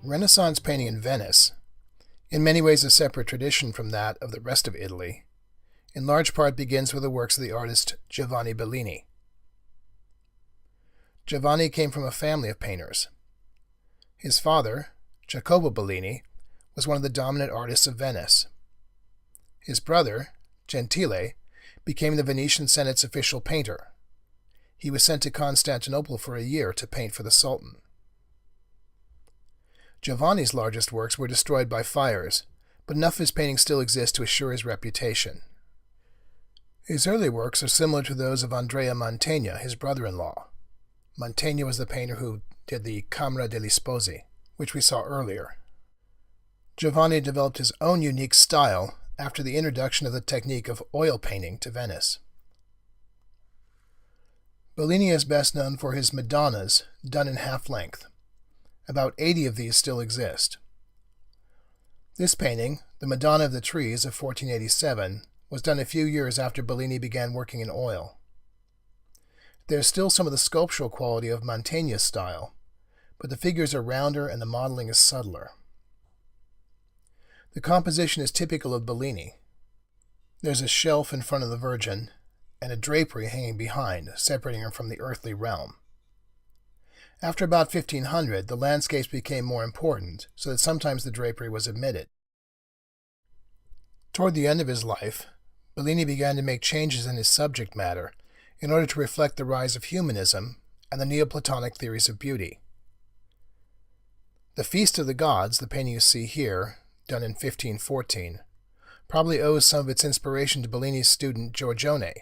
Renaissance painting in Venice, in many ways a separate tradition from that of the rest of Italy, in large part begins with the works of the artist Giovanni Bellini. Giovanni came from a family of painters. His father, Jacopo Bellini, was one of the dominant artists of Venice. His brother, Gentile, became the Venetian Senate's official painter. He was sent to Constantinople for a year to paint for the Sultan. Giovanni's largest works were destroyed by fires, but enough of his paintings still exist to assure his reputation. His early works are similar to those of Andrea Mantegna, his brother-in-law. Mantegna was the painter who did the Camera degli Sposi, which we saw earlier. Giovanni developed his own unique style after the introduction of the technique of oil painting to Venice. Bellini is best known for his Madonnas done in half-length. About 80 of these still exist. This painting, the Madonna of the Trees of 1487, was done a few years after Bellini began working in oil. There is still some of the sculptural quality of Mantegna's style, but the figures are rounder and the modeling is subtler. The composition is typical of Bellini. There's a shelf in front of the Virgin, and a drapery hanging behind, separating her from the earthly realm. After about 1500, the landscapes became more important, so that sometimes the drapery was omitted. Toward the end of his life, Bellini began to make changes in his subject matter in order to reflect the rise of humanism and the Neoplatonic theories of beauty. The Feast of the Gods, the painting you see here, done in 1514, probably owes some of its inspiration to Bellini's student Giorgione,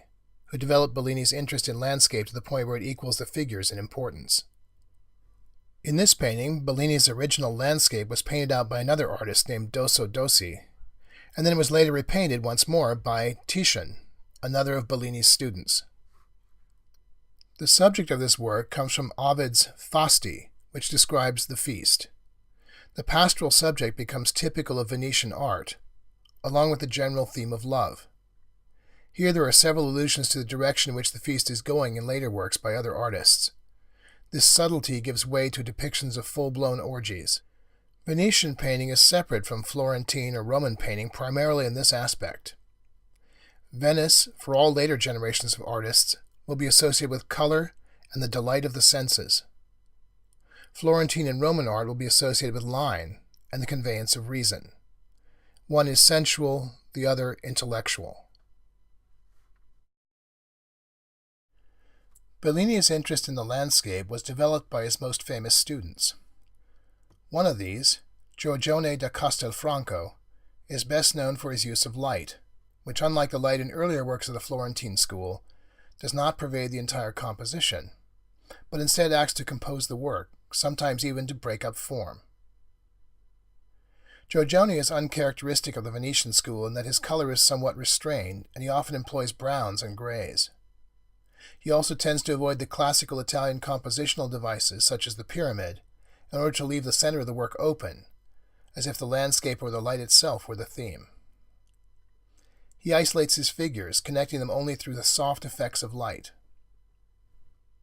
who developed Bellini's interest in landscape to the point where it equals the figures in importance. In this painting, Bellini's original landscape was painted out by another artist named Dosso Dossi, and then it was later repainted once more by Titian, another of Bellini's students. The subject of this work comes from Ovid's Fasti, which describes the feast. The pastoral subject becomes typical of Venetian art, along with the general theme of love. Here there are several allusions to the direction in which the feast is going in later works by other artists. This subtlety gives way to depictions of full-blown orgies. Venetian painting is separate from Florentine or Roman painting primarily in this aspect. Venice, for all later generations of artists, will be associated with color and the delight of the senses. Florentine and Roman art will be associated with line and the conveyance of reason. One is sensual, the other intellectual. Bellini's interest in the landscape was developed by his most famous students. One of these, Giorgione da Castelfranco, is best known for his use of light, which, unlike the light in earlier works of the Florentine school, does not pervade the entire composition, but instead acts to compose the work, sometimes even to break up form. Giorgione is uncharacteristic of the Venetian school in that his color is somewhat restrained, and he often employs browns and grays. He also tends to avoid the classical Italian compositional devices, such as the pyramid, in order to leave the center of the work open, as if the landscape or the light itself were the theme. He isolates his figures, connecting them only through the soft effects of light.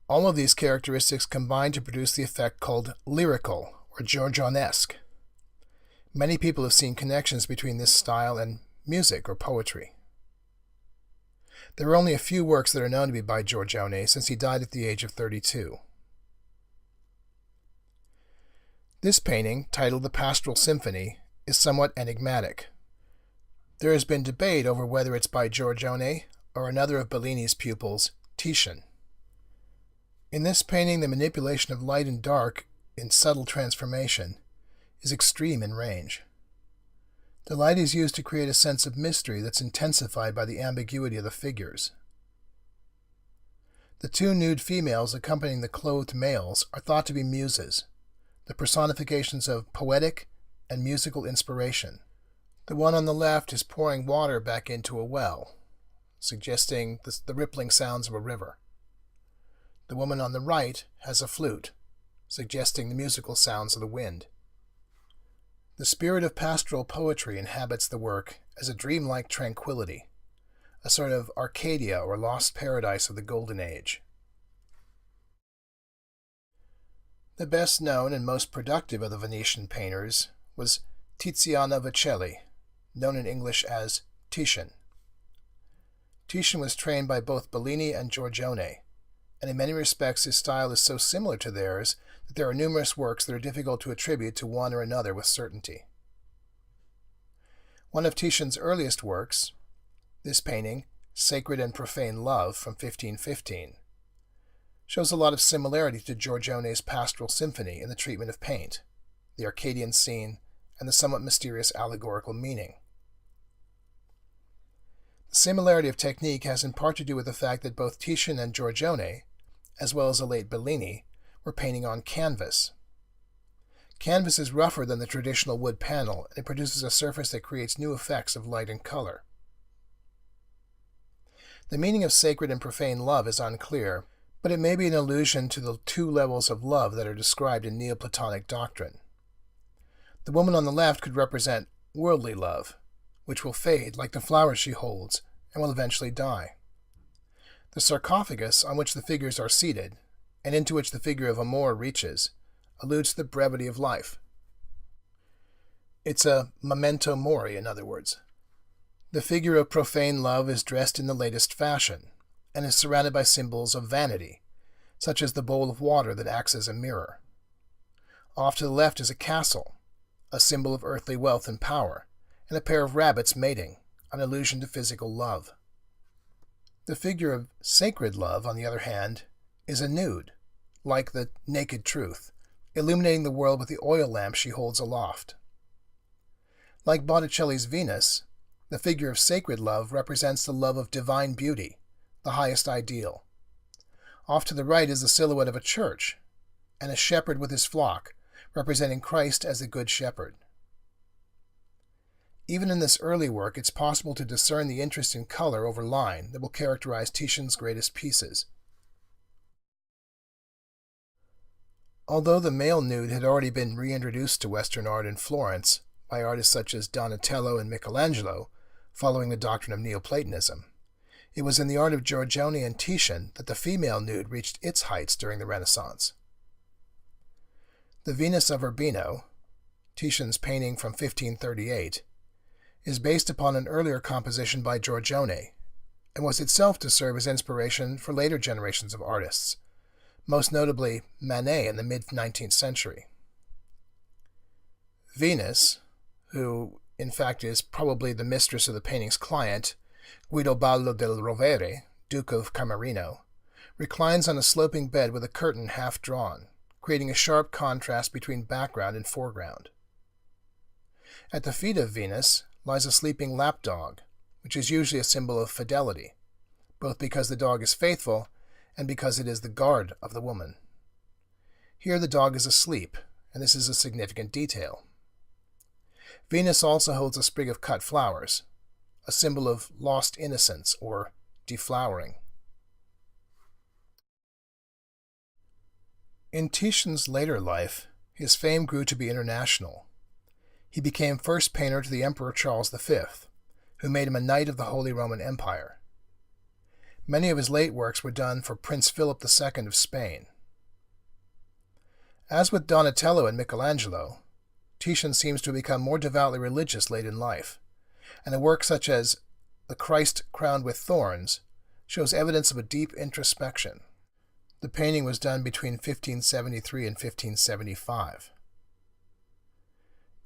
All of these characteristics combine to produce the effect called lyrical or Giorgionesque. Many people have seen connections between this style and music or poetry. There are only a few works that are known to be by Giorgione, since he died at the age of 32. This painting, titled The Pastoral Symphony, is somewhat enigmatic. There has been debate over whether it's by Giorgione or another of Bellini's pupils, Titian. In this painting, the manipulation of light and dark in subtle transformation is extreme in range. The light is used to create a sense of mystery that's intensified by the ambiguity of the figures. The two nude females accompanying the clothed males are thought to be muses, the personifications of poetic and musical inspiration. The one on the left is pouring water back into a well, suggesting the rippling sounds of a river. The woman on the right has a flute, suggesting the musical sounds of the wind. The spirit of pastoral poetry inhabits the work as a dreamlike tranquility, a sort of Arcadia or lost paradise of the Golden Age. The best known and most productive of the Venetian painters was Tiziano Vecellai, known in English as Titian. Titian was trained by both Bellini and Giorgione, and in many respects his style is so similar to theirs that there are numerous works that are difficult to attribute to one or another with certainty. One of Titian's earliest works, this painting, Sacred and Profane Love from 1515, shows a lot of similarity to Giorgione's Pastoral Symphony in the treatment of paint, the Arcadian scene, and the somewhat mysterious allegorical meaning. The similarity of technique has in part to do with the fact that both Titian and Giorgione, as well as the late Bellini, were painting on canvas. Canvas is rougher than the traditional wood panel, and it produces a surface that creates new effects of light and color. The meaning of sacred and profane love is unclear, but it may be an allusion to the two levels of love that are described in Neoplatonic doctrine. The woman on the left could represent worldly love, which will fade like the flowers she holds and will eventually die. The sarcophagus on which the figures are seated, and into which the figure of Amor reaches, alludes to the brevity of life. It's a memento mori, in other words. The figure of profane love is dressed in the latest fashion, and is surrounded by symbols of vanity, such as the bowl of water that acts as a mirror. Off to the left is a castle, a symbol of earthly wealth and power, and a pair of rabbits mating, an allusion to physical love. The figure of sacred love, on the other hand, is a nude, like the naked truth, illuminating the world with the oil lamp she holds aloft. Like Botticelli's Venus, the figure of sacred love represents the love of divine beauty, the highest ideal. Off to the right is the silhouette of a church, and a shepherd with his flock, representing Christ as the Good Shepherd. Even in this early work, it's possible to discern the interest in color over line that will characterize Titian's greatest pieces. Although the male nude had already been reintroduced to Western art in Florence by artists such as Donatello and Michelangelo, following the doctrine of Neoplatonism, it was in the art of Giorgione and Titian that the female nude reached its heights during the Renaissance. The Venus of Urbino, Titian's painting from 1538, is based upon an earlier composition by Giorgione, and was itself to serve as inspiration for later generations of artists, most notably Manet in the mid-19th century. Venus, who in fact is probably the mistress of the painting's client, Guidobaldo del Rovere, Duke of Camerino, reclines on a sloping bed with a curtain half drawn, creating a sharp contrast between background and foreground. At the feet of Venus lies a sleeping lapdog, which is usually a symbol of fidelity, both because the dog is faithful and because it is the guard of the woman. Here the dog is asleep, and this is a significant detail. Venus also holds a sprig of cut flowers, a symbol of lost innocence or deflowering. In Titian's later life, his fame grew to be international. He became first painter to the Emperor Charles V, who made him a Knight of the Holy Roman Empire. Many of his late works were done for Prince Philip II of Spain. As with Donatello and Michelangelo, Titian seems to have become more devoutly religious late in life, and a work such as The Christ Crowned with Thorns shows evidence of a deep introspection. The painting was done between 1573 and 1575.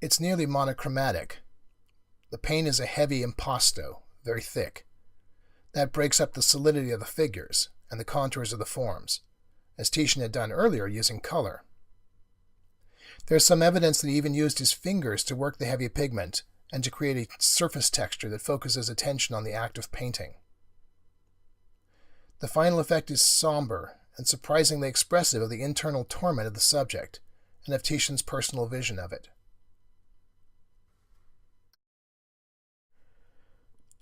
It's nearly monochromatic. The paint is a heavy impasto, very thick. That breaks up the solidity of the figures and the contours of the forms, as Titian had done earlier using color. There's some evidence that he even used his fingers to work the heavy pigment and to create a surface texture that focuses attention on the act of painting. The final effect is somber and surprisingly expressive of the internal torment of the subject and of Titian's personal vision of it.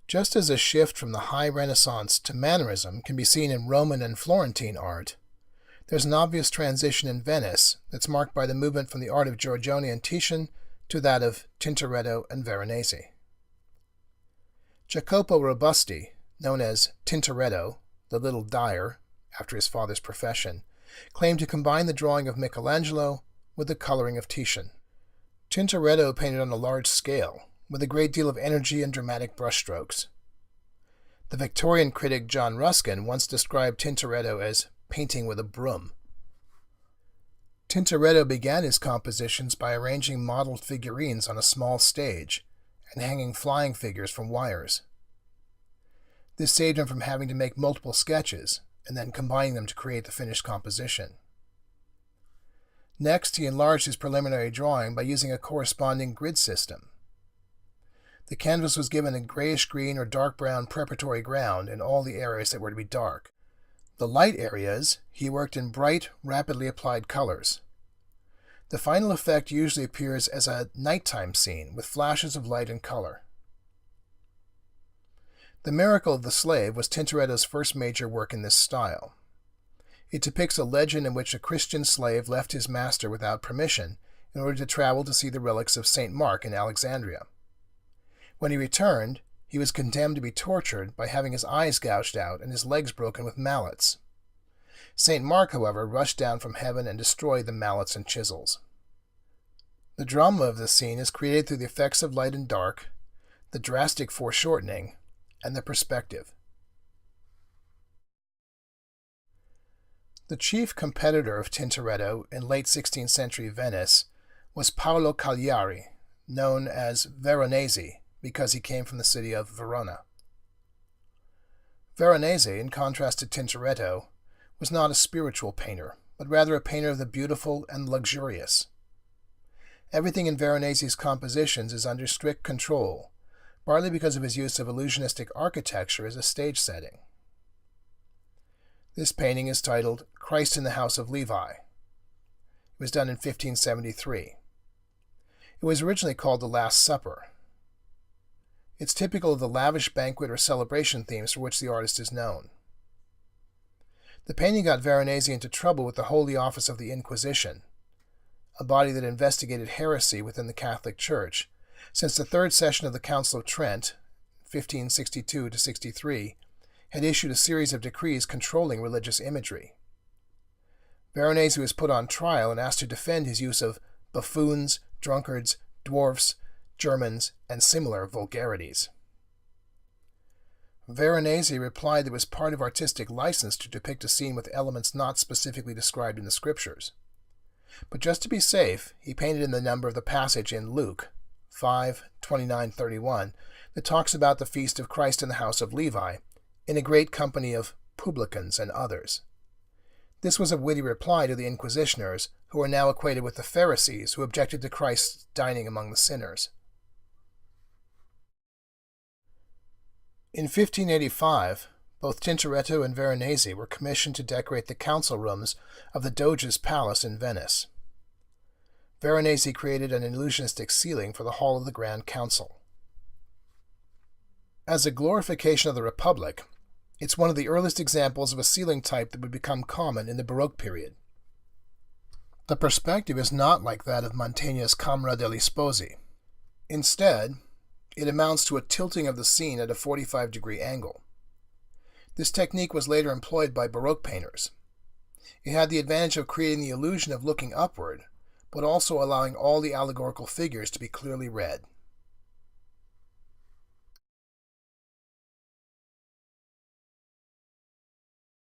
Just as a shift from the High Renaissance to Mannerism can be seen in Roman and Florentine art, there's an obvious transition in Venice that's marked by the movement from the art of Giorgione and Titian to that of Tintoretto and Veronese. Jacopo Robusti, known as Tintoretto, the little dyer, after his father's profession, claimed to combine the drawing of Michelangelo with the coloring of Titian. Tintoretto painted on a large scale, with a great deal of energy and dramatic brushstrokes. The Victorian critic John Ruskin once described Tintoretto as painting with a broom. Tintoretto began his compositions by arranging modeled figurines on a small stage and hanging flying figures from wires. This saved him from having to make multiple sketches and then combining them to create the finished composition. Next, he enlarged his preliminary drawing by using a corresponding grid system. The canvas was given a grayish-green or dark brown preparatory ground in all the areas that were to be dark. The light areas he worked in bright, rapidly applied colors. The final effect usually appears as a nighttime scene with flashes of light and color. The Miracle of the Slave was Tintoretto's first major work in this style. It depicts a legend in which a Christian slave left his master without permission in order to travel to see the relics of St. Mark in Alexandria. When he returned, he was condemned to be tortured by having his eyes gouged out and his legs broken with mallets. St. Mark, however, rushed down from heaven and destroyed the mallets and chisels. The drama of this scene is created through the effects of light and dark, the drastic foreshortening, and the perspective. The chief competitor of Tintoretto in late 16th century Venice was Paolo Cagliari, known as Veronese because he came from the city of Verona. Veronese, in contrast to Tintoretto, was not a spiritual painter, but rather a painter of the beautiful and luxurious. Everything in Veronese's compositions is under strict control, partly because of his use of illusionistic architecture as a stage setting. This painting is titled Christ in the House of Levi. It was done in 1573. It was originally called The Last Supper. It's typical of the lavish banquet or celebration themes for which the artist is known. The painting got Veronese into trouble with the Holy Office of the Inquisition, a body that investigated heresy within the Catholic Church, since the Third Session of the Council of Trent, 1562-63, had issued a series of decrees controlling religious imagery. Veronese was put on trial and asked to defend his use of buffoons, drunkards, dwarfs, Germans, and similar vulgarities. Veronese replied that it was part of artistic license to depict a scene with elements not specifically described in the scriptures. But just to be safe, he painted in the number of the passage in Luke 5:29-31 that talks about the feast of Christ in the house of Levi, in a great company of publicans and others. This was a witty reply to the Inquisitioners, who were now equated with the Pharisees, who objected to Christ dining among the sinners. In 1585, both Tintoretto and Veronese were commissioned to decorate the council rooms of the Doge's palace in Venice. Veronese created an illusionistic ceiling for the Hall of the Grand Council. As a glorification of the Republic, it's one of the earliest examples of a ceiling type that would become common in the Baroque period. The perspective is not like that of Mantegna's Camera degli Sposi. Instead, it amounts to a tilting of the scene at a 45-degree angle. This technique was later employed by Baroque painters. It had the advantage of creating the illusion of looking upward, but also allowing all the allegorical figures to be clearly read.